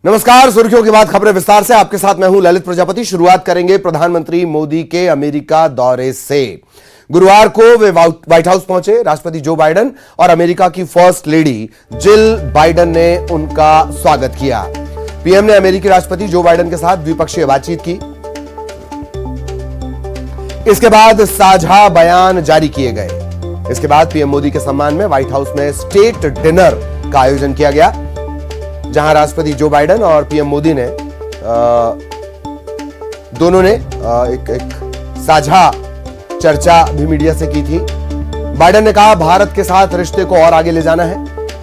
नमस्कार। सुर्खियों के बाद खबरें विस्तार से। आपके साथ मैं हूं ललित प्रजापति। शुरुआत करेंगे प्रधानमंत्री मोदी के अमेरिका दौरे से। गुरुवार को वे व्हाइट हाउस पहुंचे। राष्ट्रपति जो बाइडेन और अमेरिका की फर्स्ट लेडी जिल बाइडेन ने उनका स्वागत किया। पीएम ने अमेरिकी राष्ट्रपति जो बाइडेन के साथ द्विपक्षीय बातचीत की। इसके बाद साझा बयान जारी किए गए। इसके बाद पीएम मोदी के सम्मान में व्हाइट हाउस में स्टेट डिनर का आयोजन किया गया, जहां राष्ट्रपति जो बाइडेन और पीएम मोदी ने दोनों ने एक साझा चर्चा भी मीडिया से की थी। बाइडेन ने कहा, भारत के साथ रिश्ते को और आगे ले जाना है।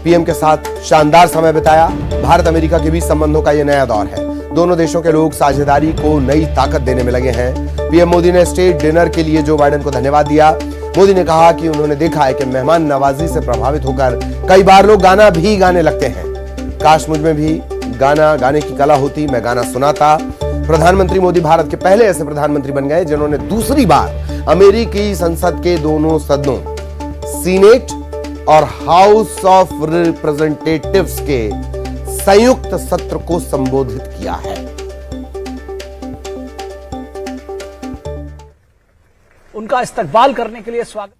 पीएम के साथ शानदार समय बिताया। भारत अमेरिका के बीच संबंधों का यह नया दौर है। दोनों देशों के लोग साझेदारी को नई ताकत देने में लगे हैं। पीएम मोदी ने स्टेट डिनर के लिए जो बाइडेन को धन्यवाद दिया। मोदी ने कहा कि उन्होंने देखा है कि मेहमान नवाजी से प्रभावित होकर कई बार लोग गाना भी गाने लगते हैं। काश मुझ में भी गाना गाने की कला होती, मैं गाना सुनाता। प्रधानमंत्री मोदी भारत के पहले ऐसे प्रधानमंत्री बन गए जिन्होंने दूसरी बार अमेरिकी संसद के दोनों सदनों, सीनेट और हाउस ऑफ रिप्रेजेंटेटिव्स के संयुक्त सत्र को संबोधित किया है। उनका इस्तकबाल करने के लिए स्वागत।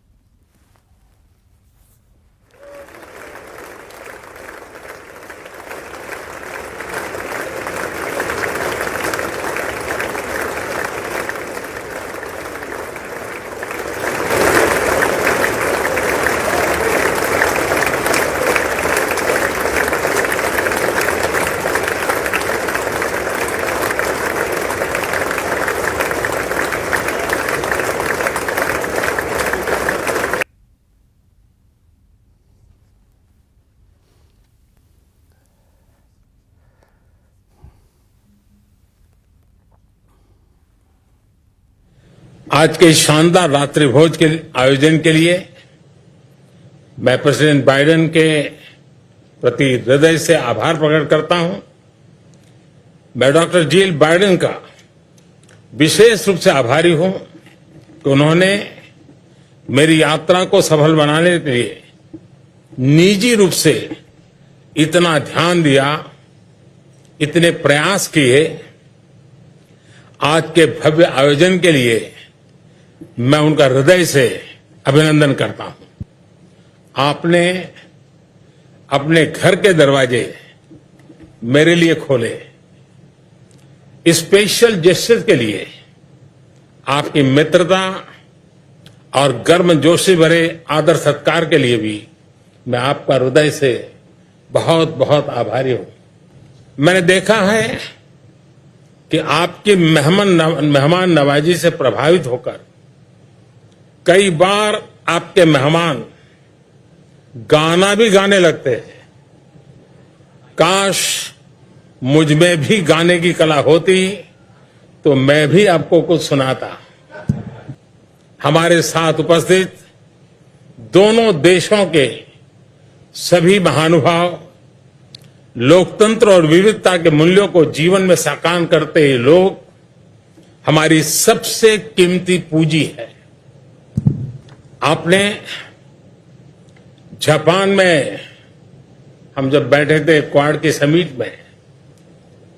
आज के शानदार रात्रि भोज के आयोजन के लिए मैं प्रेसिडेंट बाइडेन के प्रति हृदय से आभार प्रकट करता हूं। मैं डॉक्टर जिल बाइडेन का विशेष रूप से आभारी हूं कि उन्होंने मेरी यात्रा को सफल बनाने के लिए निजी रूप से इतना ध्यान दिया, इतने प्रयास किए। आज के भव्य आयोजन के लिए मैं उनका हृदय से अभिनंदन करता हूं। आपने अपने घर के दरवाजे मेरे लिए खोले। स्पेशल जेस्चर के लिए आपकी मित्रता और गर्मजोशी भरे आदर सत्कार के लिए भी मैं आपका हृदय से बहुत बहुत आभारी हूं। मैंने देखा है कि आपकी मेहमान नवाजी से प्रभावित होकर कई बार आपके मेहमान गाना भी गाने लगते हैं। काश मुझ में भी गाने की कला होती तो मैं भी आपको कुछ सुनाता। हमारे साथ उपस्थित दोनों देशों के सभी महानुभाव, लोकतंत्र और विविधता के मूल्यों को जीवन में साकार करते ये लोग हमारी सबसे कीमती पूंजी है। आपने जापान में हम जब बैठे थे क्वाड के समिट में,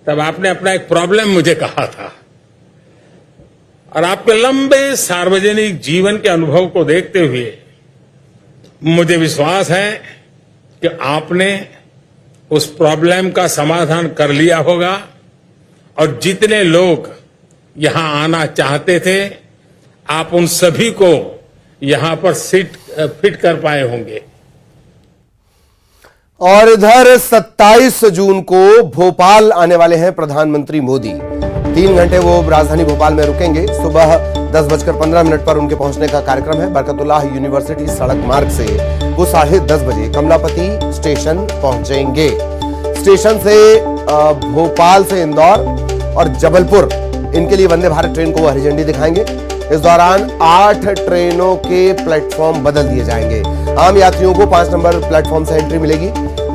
तब आपने अपना एक प्रॉब्लम मुझे कहा था और आपके लंबे सार्वजनिक जीवन के अनुभव को देखते हुए मुझे विश्वास है कि आपने उस प्रॉब्लम का समाधान कर लिया होगा और जितने लोग यहां आना चाहते थे, आप उन सभी को यहां पर सीट फिट कर पाए होंगे। और इधर 27 जून को भोपाल आने वाले हैं प्रधानमंत्री मोदी। 3 घंटे वो राजधानी भोपाल में रुकेंगे। सुबह 10:15 पर उनके पहुंचने का कार्यक्रम है। बरकतुल्लाह यूनिवर्सिटी सड़क मार्ग से वो 10:30 बजे कमलापति स्टेशन पहुंचेंगे। स्टेशन से भोपाल से इंदौर और जबलपुर, इनके लिए वंदे भारत ट्रेन को वो हरी झंडी दिखाएंगे। इस दौरान 8 ट्रेनों के प्लेटफॉर्म बदल दिए जाएंगे। आम यात्रियों को 5 नंबर प्लेटफॉर्म से एंट्री मिलेगी।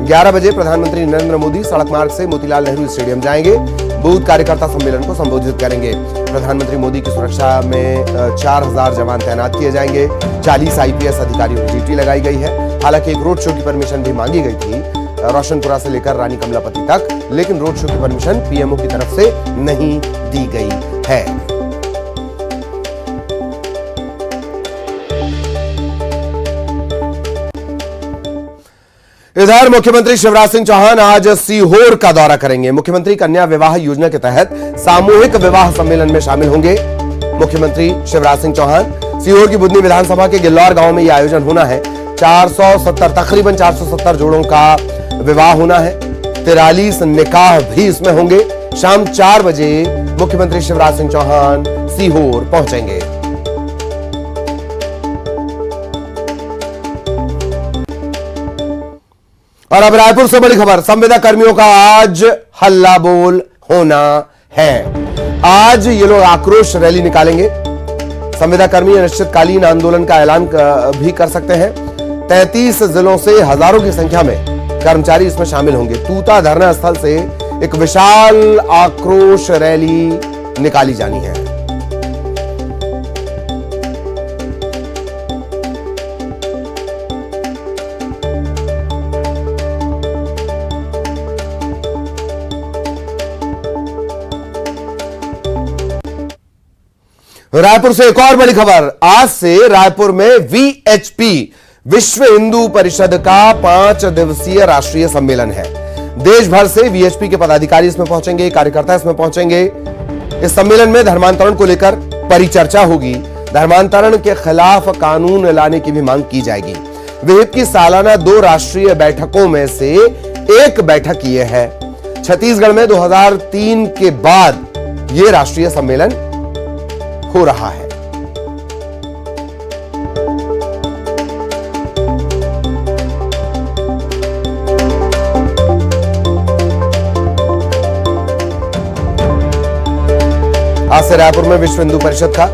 11 बजे प्रधानमंत्री नरेंद्र मोदी सड़क मार्ग से मोतीलाल नेहरू स्टेडियम जाएंगे। बूथ कार्यकर्ता सम्मेलन को संबोधित करेंगे। प्रधानमंत्री मोदी की सुरक्षा में 4000 जवान तैनात किए जाएंगे। 40 आईपीएस अधिकारियों की ड्यूटी लगाई गई है। हालांकि एक रोड शो की परमिशन भी मांगी गई थी, रोशनपुरा से लेकर रानी कमलापति तक, लेकिन रोड शो की परमिशन पीएमओ की तरफ से नहीं दी गई है। इधर मुख्यमंत्री शिवराज सिंह चौहान आज सीहोर का दौरा करेंगे। मुख्यमंत्री कन्या विवाह योजना के तहत सामूहिक विवाह सम्मेलन में शामिल होंगे। मुख्यमंत्री शिवराज सिंह चौहान सीहोर की बुधनी विधानसभा के गिल्लौर गांव में यह आयोजन होना है। तकरीबन 470 जोड़ों का विवाह होना है। 43 निकाह भी इसमें होंगे। शाम 4 बजे मुख्यमंत्री शिवराज सिंह चौहान सीहोर पहुंचेंगे। और अब रायपुर से बड़ी खबर, संविदा कर्मियों का आज हल्ला बोल होना है। आज ये लोग आक्रोश रैली निकालेंगे। संविदा कर्मी अनिश्चितकालीन आंदोलन का ऐलान भी कर सकते हैं। 33 जिलों से हजारों की संख्या में कर्मचारी इसमें शामिल होंगे। तूता धरना स्थल से एक विशाल आक्रोश रैली निकाली जानी है। रायपुर से एक और बड़ी खबर, आज से रायपुर में वीएचपी विश्व हिंदू परिषद का 5 दिवसीय राष्ट्रीय सम्मेलन है। देश भर से वीएचपी के पदाधिकारी इसमें पहुंचेंगे, कार्यकर्ता इसमें पहुंचेंगे। इस सम्मेलन में धर्मांतरण को लेकर परिचर्चा होगी। धर्मांतरण के खिलाफ कानून लाने की भी मांग की जाएगी। विहिप की सालाना 2 राष्ट्रीय बैठकों में से एक बैठक यह है। छत्तीसगढ़ में 2003 के बाद यह राष्ट्रीय सम्मेलन हो रहा है। आज से रायपुर में विश्व हिंदू परिषद का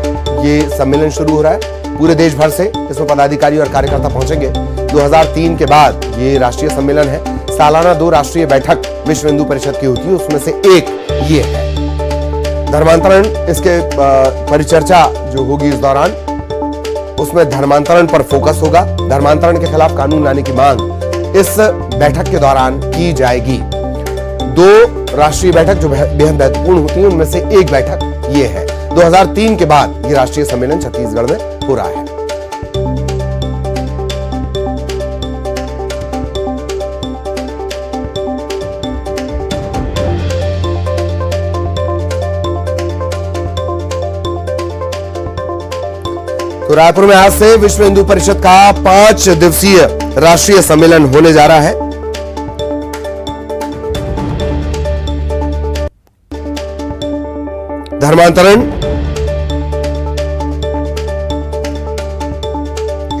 ये सम्मेलन शुरू हो रहा है। पूरे देश भर से इसमें पदाधिकारी और कार्यकर्ता पहुंचेंगे। 2003 के बाद ये राष्ट्रीय सम्मेलन है। सालाना 2 राष्ट्रीय बैठक विश्व हिंदू परिषद की होती है, उसमें से एक ये है। धर्मांतरण, इसके परिचर्चा जो होगी इस दौरान, उसमें धर्मांतरण पर फोकस होगा। धर्मांतरण के खिलाफ कानून लाने की मांग इस बैठक के दौरान की जाएगी। 2 राष्ट्रीय बैठक जो बेहद महत्वपूर्ण होती है, उनमें से एक बैठक ये है। 2003 के बाद ये राष्ट्रीय सम्मेलन छत्तीसगढ़ में हो रहा है। तो रायपुर में आज से विश्व हिंदू परिषद का 5 दिवसीय राष्ट्रीय सम्मेलन होने जा रहा है। धर्मांतरण,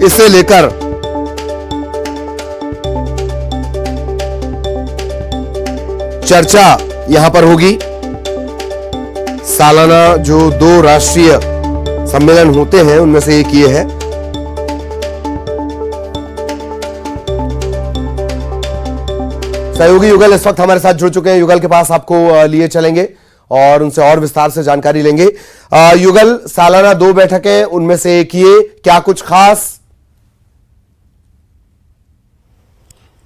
इसे लेकर चर्चा यहां पर होगी। सालाना जो 2 राष्ट्रीय सम्मेलन होते हैं, उनमें से एक ये है। सहयोगी युगल इस वक्त हमारे साथ जुड़ चुके हैं। युगल के पास आपको लिए चलेंगे और उनसे और विस्तार से जानकारी लेंगे। युगल, सालाना 2 बैठकें, उनमें से एक ये, क्या कुछ खास?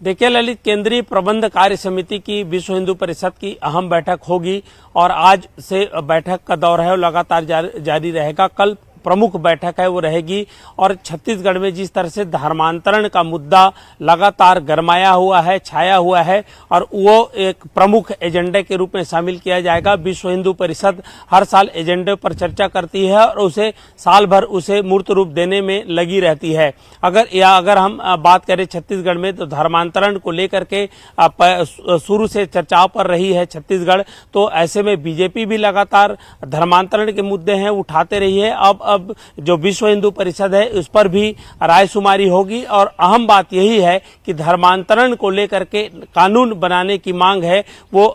देखिए ललित, केंद्रीय प्रबंध कार्य समिति की विश्व हिंदू परिषद की अहम बैठक होगी और आज से बैठक का दौर है, लगातार जारी रहेगा। कल प्रमुख बैठक है वो रहेगी और छत्तीसगढ़ में जिस तरह से धर्मांतरण का मुद्दा लगातार गरमाया हुआ है, छाया हुआ है, और वो एक प्रमुख एजेंडे के रूप में शामिल किया जाएगा। विश्व हिंदू परिषद हर साल एजेंडे पर चर्चा करती है और उसे साल भर उसे मूर्त रूप देने में लगी रहती है। अगर हम बात करें छत्तीसगढ़ में, तो धर्मांतरण को लेकर के शुरू से चर्चाओं पर रही है छत्तीसगढ़। तो ऐसे में बीजेपी भी लगातार धर्मांतरण के मुद्दे हैं उठाते रही है। अब जो विश्व हिंदू परिषद है उस पर भी रायशुमारी होगी और अहम बात यही है कि धर्मांतरण को लेकर के कानून बनाने की मांग है वो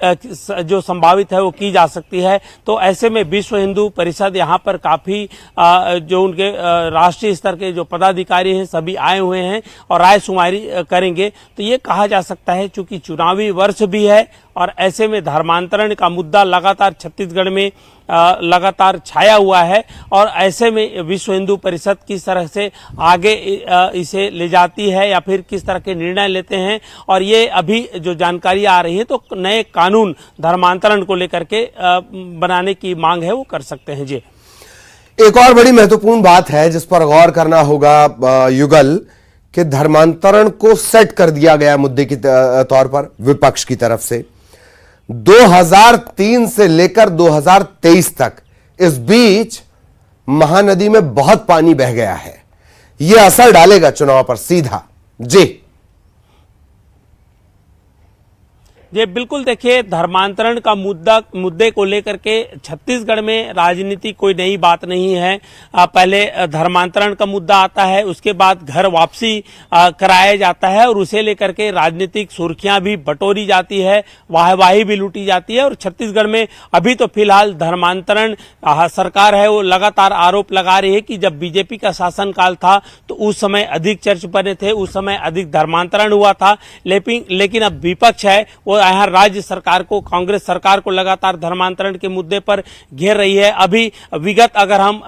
जो संभावित है वो की जा सकती है। तो ऐसे में विश्व हिंदू परिषद यहाँ पर काफी जो उनके राष्ट्रीय स्तर के जो पदाधिकारी हैं सभी आए हुए हैं और रायशुमारी करेंगे। तो ये कहा जा सकता है चूंकि चुनावी वर्ष भी है और ऐसे में धर्मांतरण का मुद्दा लगातार छत्तीसगढ़ में लगातार छाया हुआ है और और ऐसे में विश्व हिंदू परिषद किस तरह से आगे इसे ले जाती है या फिर किस तरह के निर्णय लेते हैं। और ये अभी जो जानकारी आ रही है तो नए कानून धर्मांतरण को लेकर के बनाने की मांग है वो कर सकते हैं। जी, एक और बड़ी महत्वपूर्ण बात है जिस पर गौर करना होगा युगल, कि धर्मांतरण को सेट कर दिया गया मुद्दे के तौर पर विपक्ष की तरफ से 2003 से लेकर 2023 तक। इस बीच महानदी में बहुत पानी बह गया है, यह असर डालेगा चुनाव पर सीधा। जी ये बिल्कुल देखिए, धर्मांतरण का मुद्दे को लेकर के छत्तीसगढ़ में राजनीति कोई नई बात नहीं है। पहले धर्मांतरण का मुद्दा आता है, उसके बाद घर वापसी कराया जाता है और उसे लेकर के राजनीतिक सुर्खियां भी बटोरी जाती है, वाहवाही भी लूटी जाती है। और छत्तीसगढ़ में अभी तो फिलहाल धर्मांतरण सरकार है वो लगातार आरोप लगा रही है कि जब बीजेपी का शासनकाल था तो उस समय अधिक चर्च बने थे, उस समय अधिक धर्मांतरण हुआ था। लेकिन अब विपक्ष है वो यहाँ राज्य सरकार को, कांग्रेस सरकार को लगातार धर्मांतरण के मुद्दे पर घेर रही है। अभी विगत अगर हम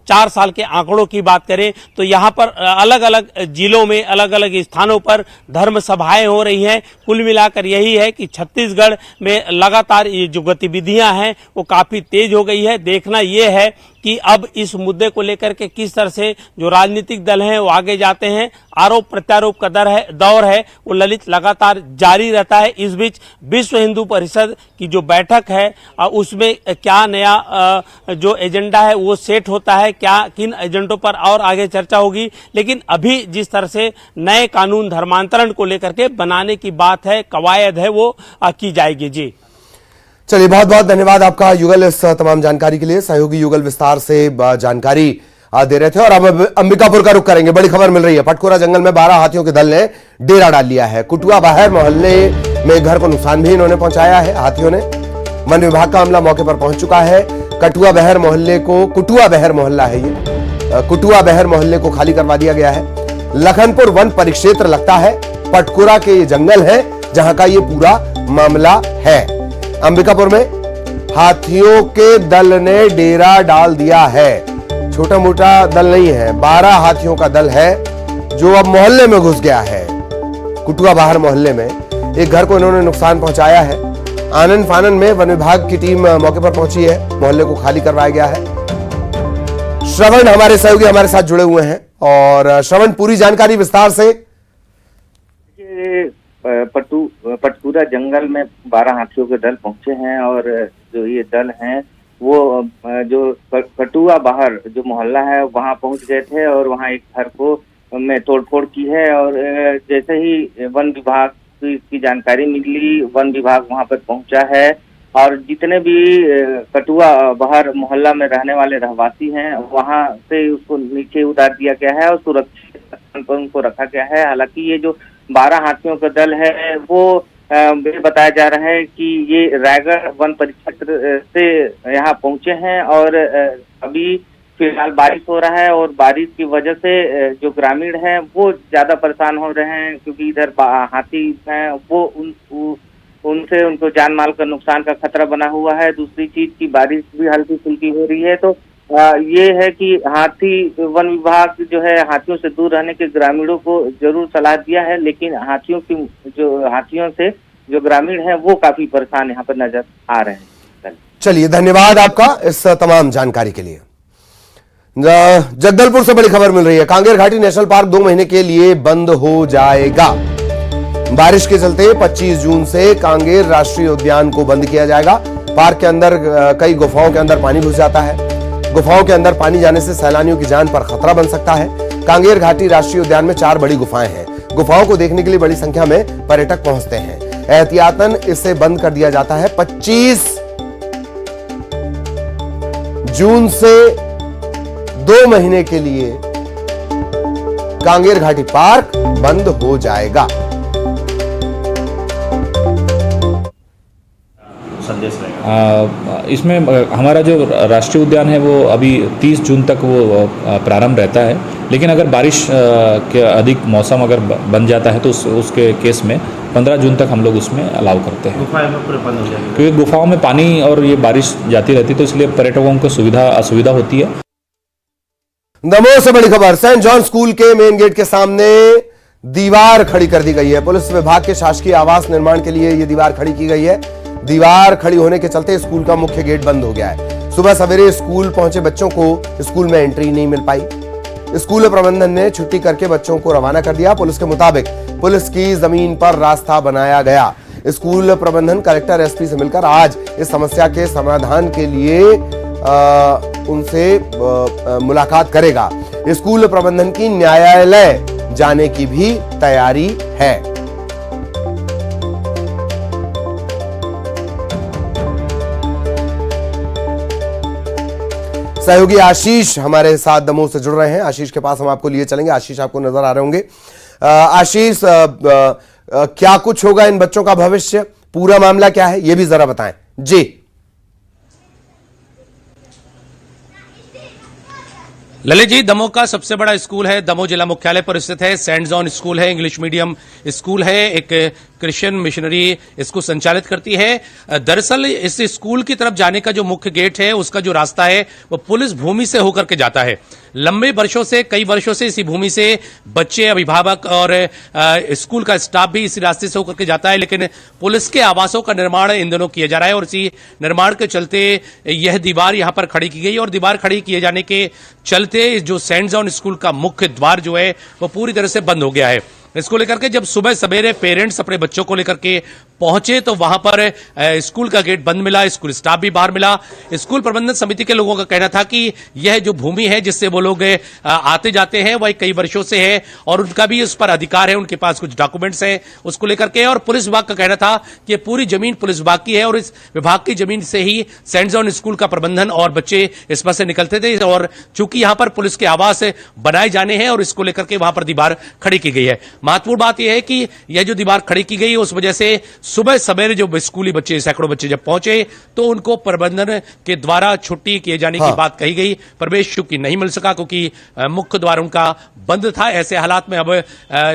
4 साल के आंकड़ों की बात करें तो यहाँ पर अलग अलग जिलों में अलग अलग स्थानों पर धर्म सभाएं हो रही हैं। कुल मिलाकर यही है कि छत्तीसगढ़ में लगातार ये जो गतिविधियां हैं वो काफी तेज हो गई है। देखना यह है कि अब इस मुद्दे को लेकर के किस तरह से जो राजनीतिक दल हैं वो आगे जाते हैं। आरोप प्रत्यारोप का दौर है वो ललित लगातार जारी रहता है। इस बीच विश्व हिंदू परिषद की जो बैठक है उसमें क्या नया जो एजेंडा है वो सेट होता है, क्या किन एजेंडों पर और आगे चर्चा होगी। लेकिन अभी जिस तरह से नए कानून धर्मांतरण को लेकर के बनाने की बात है, कवायद है, वो की जाएगी। जी चलिए, बहुत बहुत धन्यवाद आपका युगल इस तमाम जानकारी के लिए। सहयोगी युगल विस्तार से जानकारी दे रहे थे। और अब अंबिकापुर का रुख करेंगे। बड़ी खबर मिल रही है, पटकुरा जंगल में 12 हाथियों के दल ने डेरा डाल लिया है। कुटुआ बहर मोहल्ले में घर को नुकसान भी इन्होंने पहुंचाया है हाथियों ने। वन विभाग का अमला मौके पर पहुंच चुका है। कुटुआ बहर मोहल्ला है ये, कुटुआ बहर मोहल्ले को खाली करवा दिया गया है। लखनपुर वन परिक्षेत्र लगता है, पटकुरा के ये जंगल है जहां का ये पूरा मामला है। अंबिकापुर में हाथियों के दल ने डेरा डाल दिया है। छोटा मोटा दल नहीं है, 12 हाथियों का दल है जो अब मोहल्ले में घुस गया है। कुटुआ बाहर मोहल्ले में एक घर को इन्होंने नुकसान पहुंचाया है। आनन फानन में वन विभाग की टीम मौके पर पहुंची है, मोहल्ले को खाली करवाया गया है। श्रवण हमारे सहयोगी हमारे साथ जुड़े हुए हैं। और श्रवण, पूरी जानकारी विस्तार से। पटकुरा जंगल में 12 हाथियों के दल पहुंचे हैं और जो ये दल हैं वो जो कटुआ बाहर जो मोहल्ला है वहां पहुंच गए थे और वहां एक घर को में तोड़फोड़ की है। और जैसे ही वन विभाग की जानकारी मिली, वन विभाग वहां पर पहुंचा है और जितने भी कटुआ बाहर मोहल्ला में रहने वाले रहवासी हैं वहां से उसको नीचे उतार दिया गया है और सुरक्षित स्थान पर उनको रखा गया है। हालांकि ये जो 12 हाथियों का दल है वो बताया जा रहा है कि ये रायगढ़ वन परिक्षेत्र से यहाँ पहुंचे हैं और अभी फिलहाल बारिश हो रहा है और बारिश की वजह से जो ग्रामीण हैं वो ज्यादा परेशान हो रहे हैं क्योंकि इधर हाथी हैं वो उनसे उनको जान माल का नुकसान का खतरा बना हुआ है। दूसरी चीज की बारिश भी हल्की फुल्की हो रही है। तो ये है कि वन विभाग जो है हाथियों से दूर रहने के ग्रामीणों को जरूर सलाह दिया है, लेकिन हाथियों से जो ग्रामीण हैं वो काफी परेशान यहाँ पर नजर आ रहे हैं। चलिए, धन्यवाद आपका इस तमाम जानकारी के लिए। जगदलपुर से बड़ी खबर मिल रही है, कांगेर घाटी नेशनल पार्क 2 महीने के लिए बंद हो जाएगा। बारिश के चलते 25 जून से कांगेर राष्ट्रीय उद्यान को बंद किया जाएगा। पार्क के अंदर कई गुफाओं के अंदर पानी घुस जाता है। गुफाओं के अंदर पानी जाने से सैलानियों की जान पर खतरा बन सकता है। कांगेर घाटी राष्ट्रीय उद्यान में 4 बड़ी गुफाएं हैं। गुफाओं को देखने के लिए बड़ी संख्या में पर्यटक पहुंचते हैं। एहतियातन इसे बंद कर दिया जाता है। 25 जून से 2 महीने के लिए कांगेर घाटी पार्क बंद हो जाएगा। संदेश रहेगा इसमें। हमारा जो राष्ट्रीय उद्यान है वो अभी 30 जून तक वो प्रारंभ रहता है, लेकिन अगर बारिश के अधिक मौसम अगर बन जाता है तो उसके केस में 15 जून तक हम लोग उसमें अलाउ करते हैं। गुफाएं पूरे बंद हो जाएंगी क्योंकि गुफाओं में पानी और ये बारिश जाती रहती है तो इसलिए पर्यटकों को असुविधा होती है। दमोह से बड़ी खबर, सेंट जॉन स्कूल के मेन गेट के सामने दीवार खड़ी कर दी गई है। पुलिस विभाग के शासकीय आवास निर्माण के लिए यह दीवार खड़ी की गई है। दीवार खड़ी होने के चलते स्कूल का मुख्य गेट बंद हो गया है। सुबह सवेरे स्कूल पहुंचे बच्चों को स्कूल में एंट्री नहीं मिल पाई। स्कूल प्रबंधन ने छुट्टी करके बच्चों को रवाना कर दिया। पुलिस के मुताबिक पुलिस की जमीन पर रास्ता बनाया गया। स्कूल प्रबंधन कलेक्टर एसपी से मिलकर आज इस समस्या के समाधान के लिए उनसे मुलाकात करेगा। स्कूल प्रबंधन की न्यायालय जाने की भी तैयारी है। सहयोगी आशीष हमारे साथ दमोह से जुड़ रहे हैं। आशीष के पास हम आपको लिए चलेंगे। आशीष आपको नजर आ रहे होंगे। आशीष, क्या कुछ होगा इन बच्चों का भविष्य, पूरा मामला क्या है, यह भी जरा बताएं जी। ललित जी, दमोह का सबसे बड़ा स्कूल है, दमोह जिला मुख्यालय पर स्थित है। सेंट जॉन स्कूल है, इंग्लिश मीडियम स्कूल है, एक क्रिश्चियन मिशनरी इसको संचालित करती है। दरअसल इस स्कूल की तरफ जाने का जो मुख्य गेट है, उसका जो रास्ता है वो पुलिस भूमि से होकर के जाता है। लंबे वर्षों से, कई वर्षों से इसी भूमि से बच्चे, अभिभावक और स्कूल का स्टाफ भी इसी रास्ते से होकर के जाता है। लेकिन पुलिस के आवासों का निर्माण इन दिनों किया जा रहा है और इसी निर्माण के चलते यह दीवार यहां पर खड़ी की गई और दीवार खड़ी किए जाने के चलते जो सेंट जॉन स्कूल का मुख्य द्वार जो है वो पूरी तरह से बंद हो गया है। इसको लेकर के जब सुबह सवेरे पेरेंट्स अपने बच्चों को लेकर के पहुंचे तो वहां पर स्कूल का गेट बंद मिला, स्कूल स्टाफ भी बाहर मिला। स्कूल प्रबंधन समिति के लोगों का कहना था कि यह जो भूमि है जिससे वो लोग आते जाते हैं वह कई वर्षों से है और उनका भी उस पर अधिकार है, उनके पास कुछ डॉक्यूमेंट्स हैं उसको लेकर के। और पुलिस विभाग का कहना था कि पूरी जमीन पुलिस विभाग की है और इस विभाग की जमीन से ही सेंट जॉन स्कूल का प्रबंधन और बच्चे इस पर से निकलते थे। और चूंकि यहां पर पुलिस के आवास बनाए जाने हैं और इसको लेकर के वहां पर दीवार खड़ी की गई है। महत्वपूर्ण बात यह है कि यह जो दीवार खड़ी की गई उस वजह से सुबह सवेरे जो स्कूली बच्चे, सैकड़ों बच्चे जब पहुंचे तो उनको प्रबंधन के द्वारा छुट्टी किए जाने की बात कही गई। प्रवेश चूंकि नहीं मिल सका क्योंकि मुख्य द्वार उनका बंद था। ऐसे हालात में अब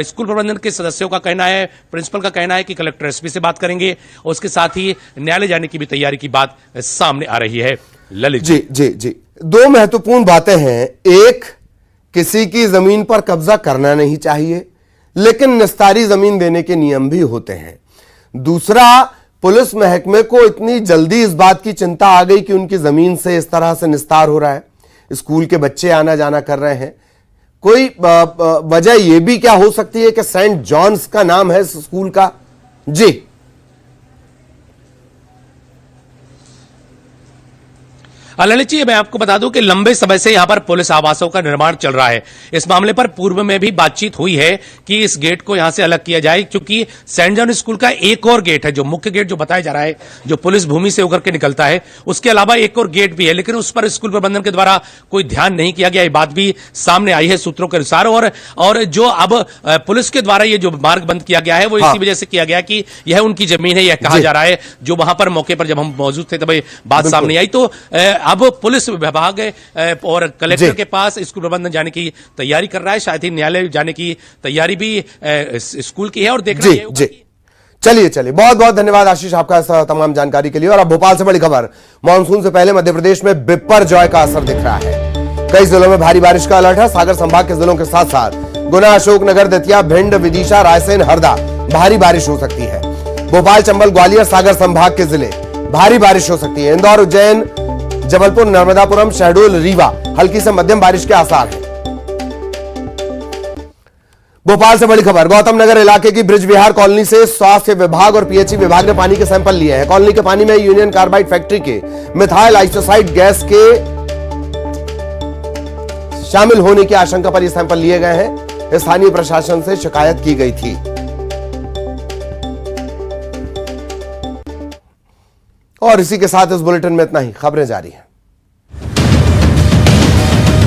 स्कूल प्रबंधन के सदस्यों का कहना है, प्रिंसिपल का कहना है कि कलेक्टर एसपी से बात करेंगे और उसके साथ ही न्यायालय जाने की भी तैयारी की बात सामने आ रही है। ललित जी जी जी, दो महत्वपूर्ण बातें हैं। एक, किसी की जमीन पर कब्जा करना नहीं चाहिए, लेकिन निस्तारी जमीन देने के नियम भी होते हैं। दूसरा, पुलिस महकमे को इतनी जल्दी इस बात की चिंता आ गई कि उनकी जमीन से इस तरह से निस्तार हो रहा है, स्कूल के बच्चे आना जाना कर रहे हैं। कोई वजह यह भी क्या हो सकती है कि सेंट जॉन्स का नाम है स्कूल का? जी ललित जी, मैं आपको बता दूं कि लंबे समय से यहां पर पुलिस आवासों का निर्माण चल रहा है। इस मामले पर पूर्व में भी बातचीत हुई है कि इस गेट को यहां से अलग किया जाए, क्योंकि सेंट जॉन स्कूल का एक और गेट है, जो मुख्य गेट जो बताया जा रहा है, जो पुलिस भूमि से होकर के निकलता है, उसके अलावा एक और गेट भी है, लेकिन उस पर स्कूल प्रबंधन के द्वारा कोई ध्यान नहीं किया गया। ये बात भी सामने आई है सूत्रों के अनुसार। और जो अब पुलिस के द्वारा ये जो मार्ग बंद किया गया है वो इसी वजह से किया गया कि यह उनकी जमीन है, यह कहा जा रहा है। जो वहां पर मौके पर जब हम मौजूद थे तब बात सामने आई। तो अब पुलिस विभाग और कलेक्टर के पास स्कूल प्रबंधन जाने की तैयारी कर रहा है। शायद ही न्यायालय जाने की तैयारी भी स्कूल की है और देखना जी जी। चलिए, बहुत बहुत धन्यवाद आशीष आपका इस तमाम जानकारी के लिए। और अब भोपाल से बड़ी खबर, मानसून से पहले मध्य प्रदेश में बिपरजॉय का असर दिख रहा है। कई जिलों में भारी बारिश का अलर्ट है। सागर संभाग के जिलों के साथ साथ गुना, अशोकनगर, दतिया, भिंड, विदिशा, रायसेन, हरदा भारी बारिश हो सकती है। भोपाल, चंबल, ग्वालियर, सागर संभाग के जिले भारी बारिश हो सकती है। इंदौर, उज्जैन, जबलपुर, नर्मदापुरम, शहडोल, रीवा हल्की से मध्यम बारिश के आसार हैं। भोपाल से बड़ी खबर, गौतम नगर इलाके की ब्रिज विहार कॉलोनी से स्वास्थ्य विभाग और पीएचई विभाग ने पानी के सैंपल लिए हैं। कॉलोनी के पानी में यूनियन कार्बाइड फैक्ट्री के मिथाइल आइसोसाइड गैस के शामिल होने की आशंका पर ये सैंपल लिए गए हैं। स्थानीय प्रशासन से शिकायत की गई थी। और इसी के साथ इस बुलेटिन में इतना ही। खबरें जारी हैं।